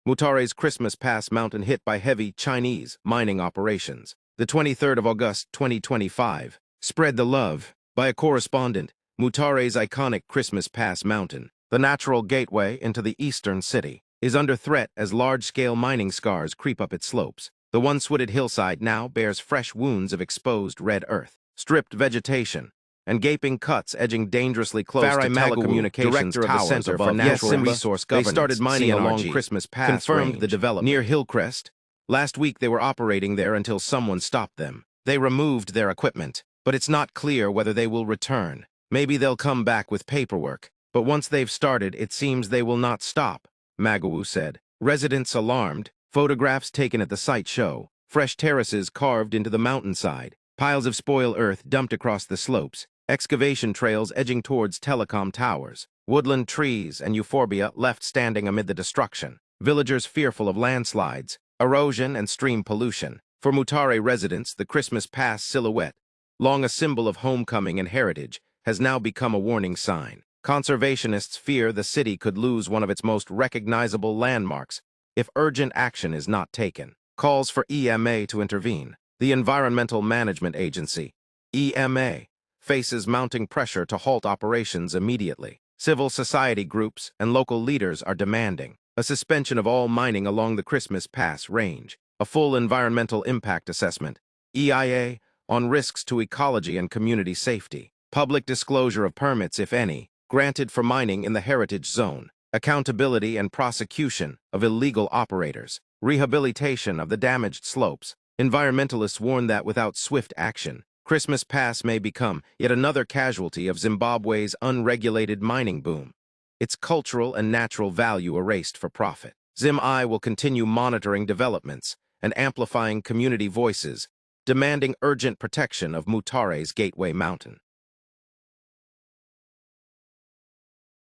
Mutare's Christmas Pass mountain hit by heavy Chinese mining operations. The 23rd of August 2025. Spread the love. By a correspondent, Mutare's iconic Christmas Pass mountain, the natural gateway into the eastern city, is under threat as large-scale mining scars creep up its slopes. The once-wooded hillside now bears fresh wounds of exposed red earth, stripped vegetation, and gaping cuts edging dangerously close to telecommunications director of the Center for Natural Resource Governance. They started mining along Christmas Pass confirmed range, the development near Hillcrest. Last week they were operating there until someone stopped them. They removed their equipment, but it's not clear whether they will return. Maybe they'll come back with paperwork, but once they've started, it seems they will not stop, Magawu said. Residents alarmed, photographs taken at the site show fresh terraces carved into the mountainside, piles of spoil earth dumped across the slopes, excavation trails edging towards telecom towers, woodland trees and euphorbia left standing amid the destruction, villagers fearful of landslides, erosion and stream pollution. For Mutare residents, the Christmas Pass silhouette, long a symbol of homecoming and heritage, has now become a warning sign. Conservationists fear the city could lose one of its most recognizable landmarks if urgent action is not taken. Calls for EMA to intervene. The Environmental Management Agency, EMA, faces mounting pressure to halt operations immediately. Civil society groups and local leaders are demanding a suspension of all mining along the Christmas Pass range, a full environmental impact assessment, EIA, on risks to ecology and community safety, public disclosure of permits, if any, granted for mining in the heritage zone, accountability and prosecution of illegal operators, rehabilitation of the damaged slopes. Environmentalists warn that without swift action, Christmas Pass may become yet another casualty of Zimbabwe's unregulated mining boom, its cultural and natural value erased for profit. ZVAITWA will continue monitoring developments and amplifying community voices, demanding urgent protection of Mutare's Gateway Mountain.